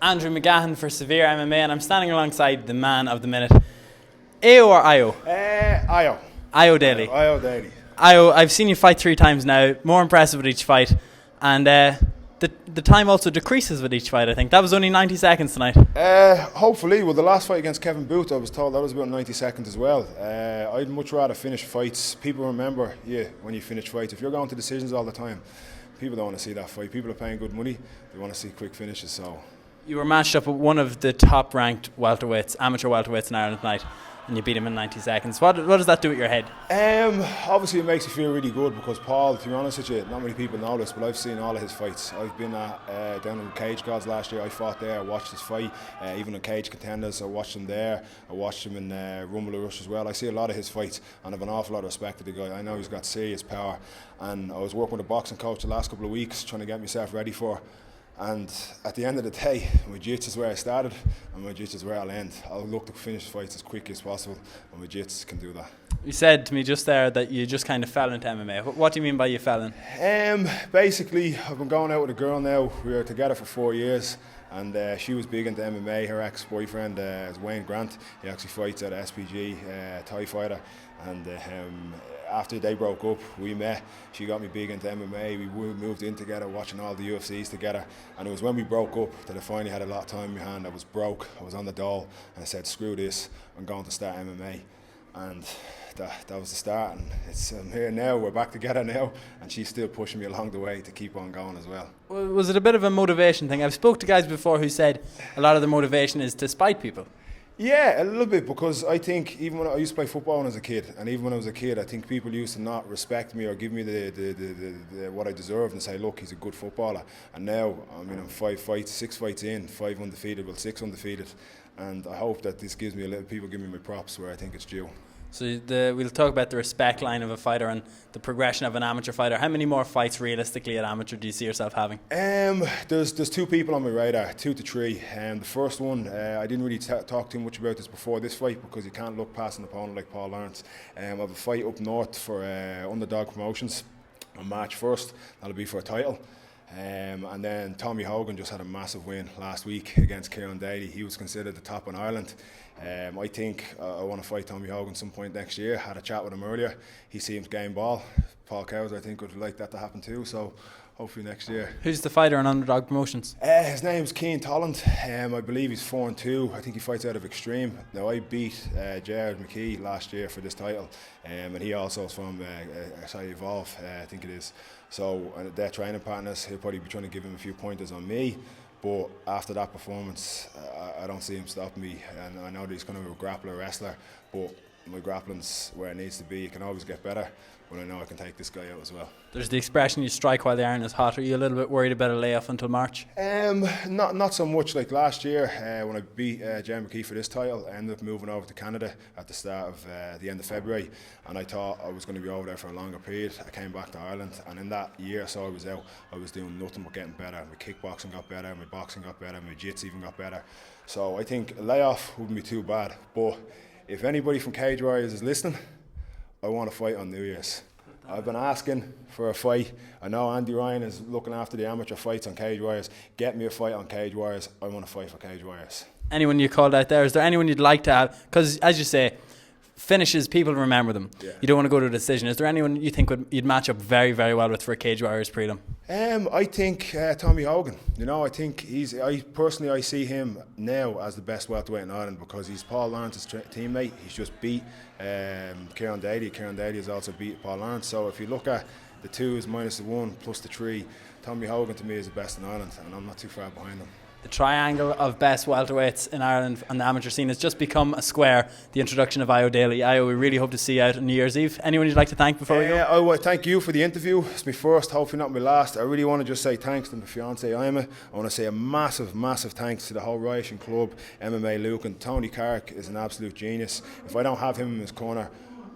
Andrew McGahan for SevereMMA, and I'm standing alongside the man of the minute. Ayo or Ayo? Ayo. Ayo Daly. Ayo Daly. Ayo, I've seen you fight 3 times now, more impressive with each fight, and the time also decreases with each fight, I think. That was only 90 seconds tonight. Hopefully, well, the last fight against Kevin Booth, I was told that was about 90 seconds as well. I'd much rather finish fights. People remember you when you finish fights. If you're going to decisions all the time, people don't want to see that fight. People are paying good money, they want to see quick finishes. So You were matched up with one of the top-ranked welterweights, amateur welterweights in Ireland tonight, and you beat him in 90 seconds. What does that do with your head? Obviously it makes you feel really good because Paul, to be honest with you, not many people know this, but I've seen all of his fights. I've been down in Cage Gods last year. I fought there, I watched his fight. Even in Cage Contenders, I watched him there. I watched him in Rumble of Rush as well. I see a lot of his fights and I have an awful lot of respect for the guy. I know he's got serious power, and I was working with a boxing coach the last couple of weeks trying to get myself ready for. And at the end of the day, my jiu-jitsu is where I started and my jiu-jitsu is where I'll end. I'll look to finish fights as quick as possible, and my jiu-jitsu can do that. You said to me just there that you just kind of fell into MMA. What do you mean by you fell in? Basically, I've been going out with a girl now. We were together for 4 years, and she was big into MMA. Her ex-boyfriend is Wayne Grant. He actually fights at SPG, Thai fighter. And after they broke up, we met. She got me big into MMA. We moved in together, watching all the UFCs together. And it was when we broke up that I finally had a lot of time in my hand. I was broke, I was on the dole, and I said, screw this, I'm going to start MMA. And that was the start, and I'm here now, we're back together now, and she's still pushing me along the way to keep on going as well. Was it a bit of a motivation thing? I've spoke to guys before who said a lot of the motivation is to spite people. Yeah, a little bit, because I think even when I used to play football when I was a kid, and even when I was a kid, I think people used to not respect me or give me the what I deserved and say, look, he's a good footballer. And now, I mean, I'm 6 fights in, 5 undefeated, well, 6 undefeated, and I hope that this gives me people give me my props where I think it's due. So we'll talk about the respect line of a fighter and the progression of an amateur fighter. How many more fights realistically at amateur do you see yourself having? There's 2 people on my radar, 2 to 3. The first one, I didn't really talk too much about this before this fight because you can't look past an opponent like Paul Lawrence. I have a fight up north for Underdog Promotions on March 1st. That'll be for a title. And then Tommy Hogan just had a massive win last week against Ayo Daly. He was considered the top in Ireland. I think I want to fight Tommy Hogan some point next year. Had a chat with him earlier. He seems game ball. Paul Cowes, I think, would like that to happen too. So hopefully next year. Who's the fighter on Underdog Promotions? His name's Cian Tolland. I believe he's 4-2. I think he fights out of Extreme. Now, I beat Jared McKee last year for this title, and he also is from Evolve, I think it is. So they're training partners. He'll probably be trying to give him a few pointers on me. But after that performance, I don't see him stopping me. And I know that he's kind of a grappler, wrestler, but my grappling's where it needs to be. It can always get better, but I know I can take this guy out as well. There's the expression, you strike while the iron is hot. Are you a little bit worried about a layoff until March? Not so much. Like last year when I beat Jared McKee for this title, I ended up moving over to Canada at the start of the end of February, and I thought I was going to be over there for a longer period. I came back to Ireland, and in that year or so I was out, I was doing nothing but getting better. My kickboxing got better, my boxing got better, my jiu-jitsu even got better. So I think a layoff wouldn't be too bad. But if anybody from Cage Warriors is listening, I want to fight on New Year's. I've been asking for a fight. I know Andy Ryan is looking after the amateur fights on Cage Warriors. Get me a fight on Cage Warriors. I want to fight for Cage Warriors. Anyone you called out there, is there anyone you'd like to have? Because as you say, finishes, people remember them. Yeah. You don't want to go to a decision. Is there anyone you think you'd match up very, very well with for a Cage Warriors prelim? I think Tommy Hogan. You know, I think I personally see him now as the best welterweight in Ireland because he's Paul Lawrence's teammate. He's just beat Ayo Daly. Ayo Daly has also beat Paul Lawrence. So if you look at the 2s minus the 1 plus the 3, Tommy Hogan to me is the best in Ireland, and I'm not too far behind him. The triangle of best welterweights in Ireland on the amateur scene has just become a square. The introduction of Ayo Daly. Ayo, we really hope to see you out on New Year's Eve. Anyone you'd like to thank before we go? I want to thank you for the interview. It's my first, hopefully not my last. I really want to just say thanks to my fiancée Ima. I want to say a massive, massive thanks to the whole Ryoshin club, MMA Luke, and Tony Carrick is an absolute genius. If I don't have him in his corner,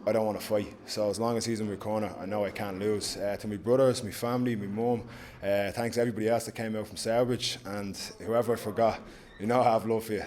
I don't want to fight. So as long as he's in my corner, I know I can't lose. To my brothers, my family, my mum, thanks to everybody else that came out from Selbridge, and whoever I forgot, you know I have love for you.